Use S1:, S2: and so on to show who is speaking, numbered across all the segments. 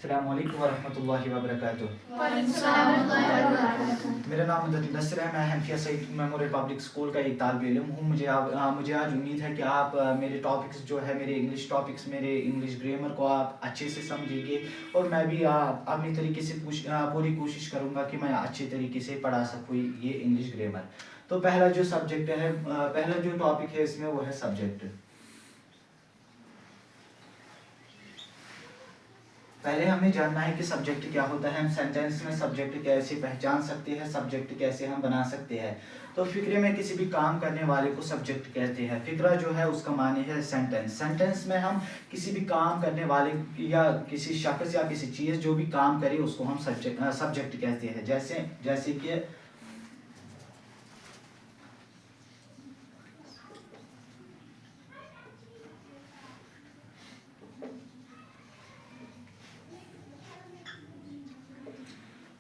S1: अस्सलाम वालेकुम वरहमतुल्लाहि वबरकातुह। मेरा नाम मुदस्सिर है। मैं Hanfia Saeed memorial public school का एक तालिब इल्म हूँ। मुझे आज उम्मीद है कि आप मेरे टॉपिक्स जो है मेरे इंग्लिश टॉपिक्स मेरे इंग्लिश ग्रामर को आप अच्छे से समझेंगे और मैं भी अपनी तरीके से पूरी कोशिश करूँगा कि मैं अच्छे तरीके से पढ़ा सकूँ ये इंग्लिश ग्रामर। तो पहला जो सब्जेक्ट है पहला जो टॉपिक है इसमें वो है सब्जेक्ट। पहले हमें जानना है कि सब्जेक्ट क्या होता है, हम सेंटेंस में सब्जेक्ट कैसे पहचान सकते हैं, सब्जेक्ट कैसे हम बना सकते हैं। तो फिक्रे में किसी भी काम करने वाले को सब्जेक्ट कहते हैं। फिक्रा जो है उसका माने है सेंटेंस। सेंटेंस में हम किसी भी काम करने वाले या किसी शख्स या किसी चीज़ जो भी काम करे उसको हम सब्जेक्ट कहते हैं। जैसे कि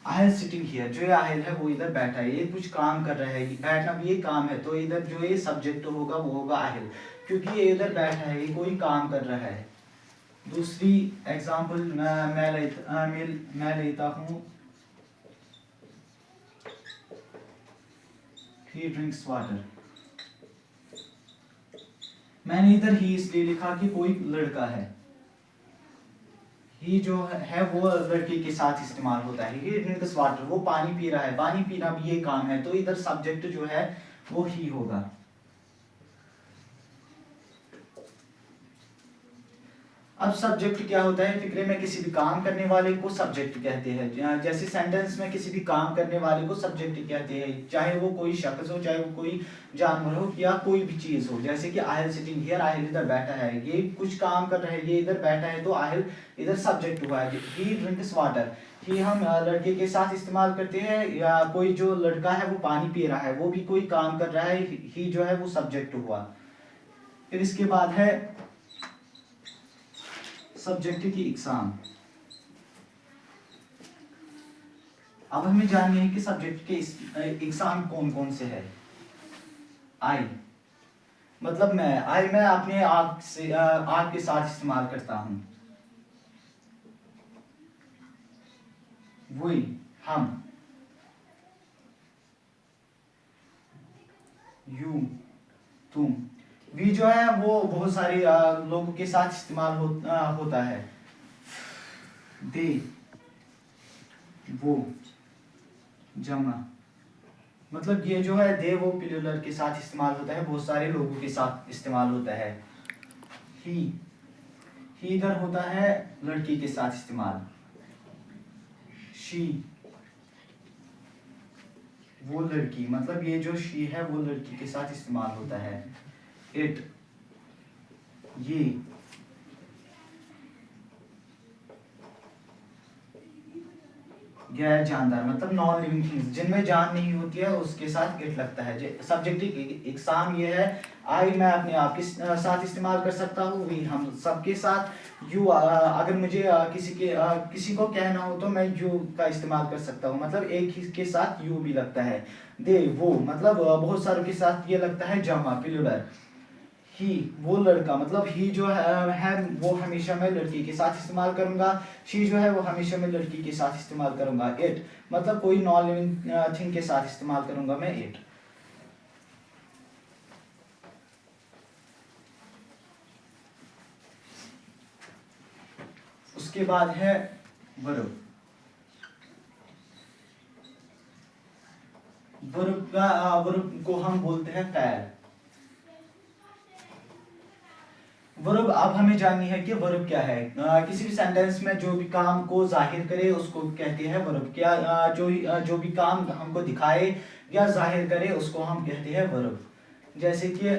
S1: আহিल सिटिंग हियर, जो ये আহিल है वो इधर बैठा है, ये कुछ काम कर रहा है, बैठना भी ये काम है। तो इधर जो ये सब्जेक्ट होगा वो होगा আহিल, क्योंकि ये इधर बैठा है, ये कोई काम कर रहा है। दूसरी एग्जांपल मैं लेता हूँ, ही ड्रिंक्स वाटर। मैंने इधर ही इसलिए लिखा कि कोई लड़का है। ही जो है वो लड़के के साथ इस्तेमाल होता है। ही ड्रिंक्स वाटर, वो पानी पी रहा है, पानी पीना भी ये काम है। तो इधर सब्जेक्ट जो है वो ही होगा। अब सब्जेक्ट क्या होता है, फिक्रे में किसी भी काम करने वाले को सब्जेक्ट कहते हैं। जैसे सेंटेंस में किसी भी काम करने वाले को सब्जेक्ट कहते हैं, चाहे वो कोई शख्स हो, चाहे वो कोई जानवर हो या कोई भी चीज हो। जैसे कि আহিल सिटिंग हियर, আহিल इधर बैठा है, ये कुछ काम कर रहा है, ये इधर बैठा है, तो আহিल इधर सब्जेक्ट हुआ है। ही ड्रिंक्स वाटर, ही हम लड़के के साथ इस्तेमाल करते हैं, या कोई जो लड़का है वो पानी पी रहा है, वो भी कोई काम कर रहा है, ही जो है वो सब्जेक्ट हुआ। फिर इसके बाद है सब्जेक्ट की इकसाम। अब हमें जाननी है कि सब्जेक्ट के इकसाम कौन कौन से है। आई मतलब मैं अपने आप के साथ इस्तेमाल करता हूं। वही, हम, यू, तुम। वी जो है वो बहुत सारे लोगों के साथ इस्तेमाल होता है। दे, वो, जमा। मतलब ये जो है दे वो प्लूरल के साथ इस्तेमाल होता है, बहुत सारे लोगों के साथ इस्तेमाल होता है। ही इधर होता है लड़की के साथ इस्तेमाल। शी, वो लड़की, मतलब ये जो शी है वो लड़की के साथ इस्तेमाल होता है। इट, ये, गैर जानदार, मतलब नॉन लिविंग थिंग्स, जिनमें जान नहीं होती है उसके साथ इट लगता है। सब्जेक्ट इकसाम ये है। आई मैं अपने आप के साथ इस्तेमाल कर सकता हूँ, वी हम सबके साथ। यू अगर मुझे किसी को कहना हो तो मैं यू का इस्तेमाल कर सकता हूँ, मतलब एक ही के साथ यू भी लगता है। दे वो, मतलब बहुत सारों के साथ ये लगता है जमा प्लूरल। ही वो लड़का, मतलब ही जो है वो हमेशा मैं लड़की के साथ इस्तेमाल करूंगा। शी जो है वो हमेशा मैं लड़की के साथ इस्तेमाल करूंगा। इट मतलब कोई नॉन लिविंग थिंग के साथ इस्तेमाल करूंगा मैं इट। उसके बाद है वर्ब। वर्ब को हम बोलते हैं फैल। वर्ब अब हमें जाननी है कि वर्ब क्या है। किसी भी सेंटेंस में जो भी काम को जाहिर करे उसको कहते हैं वर्ब। क्या जो भी काम हमको दिखाए या जाहिर करे उसको हम कहते हैं वर्ब। जैसे कि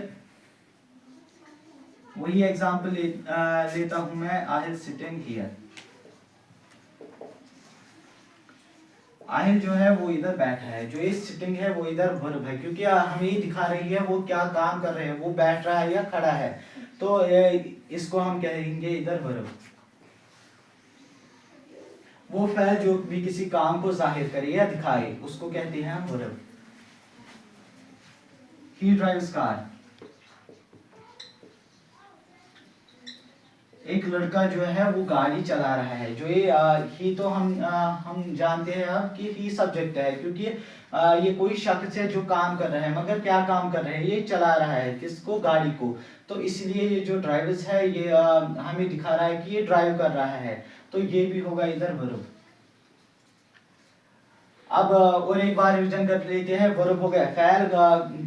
S1: वही एग्जांपल लेता हूं मैं, আহিल सिटिंग हियर। আহিल जो है वो इधर बैठा है, जो ये सिटिंग है वो इधर वर्ब है, क्योंकि हमें ये दिखा रही है वो क्या काम कर रहे हैं, वो बैठ रहा है या खड़ा है। तो इसको हम कहेंगे इधर वर्ब। वो फैल जो भी किसी काम को जाहिर करे या दिखाए उसको कहते हैं हम वर्ब। ही ड्राइव्स कार, एक लड़का जो है वो गाड़ी चला रहा है। जो ये ही तो हम जानते हैं अब कि ही सब्जेक्ट है, क्योंकि ये कोई शख्स है जो काम कर रहा है, मगर क्या काम कर रहा है, ये चला रहा है किसको, गाड़ी को। तो इसलिए ये जो ड्राइवर्स है ये हमें दिखा रहा है कि ये ड्राइव कर रहा है, तो ये भी होगा इधर वर्ब। अब और एक बार रिवीजन कर लेते हैं। वर्ब हो गया फ़ैल,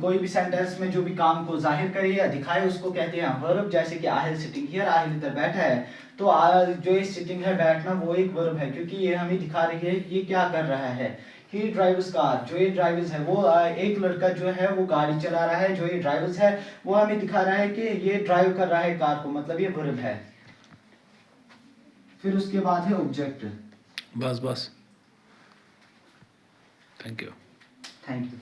S1: कोई भी सेंटेंस में जो भी काम को जाहिर करे या दिखाए उसको कहते हैं वर्ब। जैसे कि आहिल सिटिंग हियर, आहिल इधर बैठा है, तो जो ये सिटिंग है बैठना वो एक वर्ब है, क्योंकि ये हमें दिखा रही है कि ये क्या कर रहा है। ही ड्राइव्स कार, जो ये ड्राइवर्स है वो एक लड़का जो है वो गाड़ी चला रहा है। जो ये ड्राइवर्स है वो हमें दिखा रहा है कि ये ड्राइव कर रहा है कार को, मतलब ये वर्ब है। फिर उसके बाद है ऑब्जेक्ट।
S2: बस बस, थैंक यू।
S1: Thank you.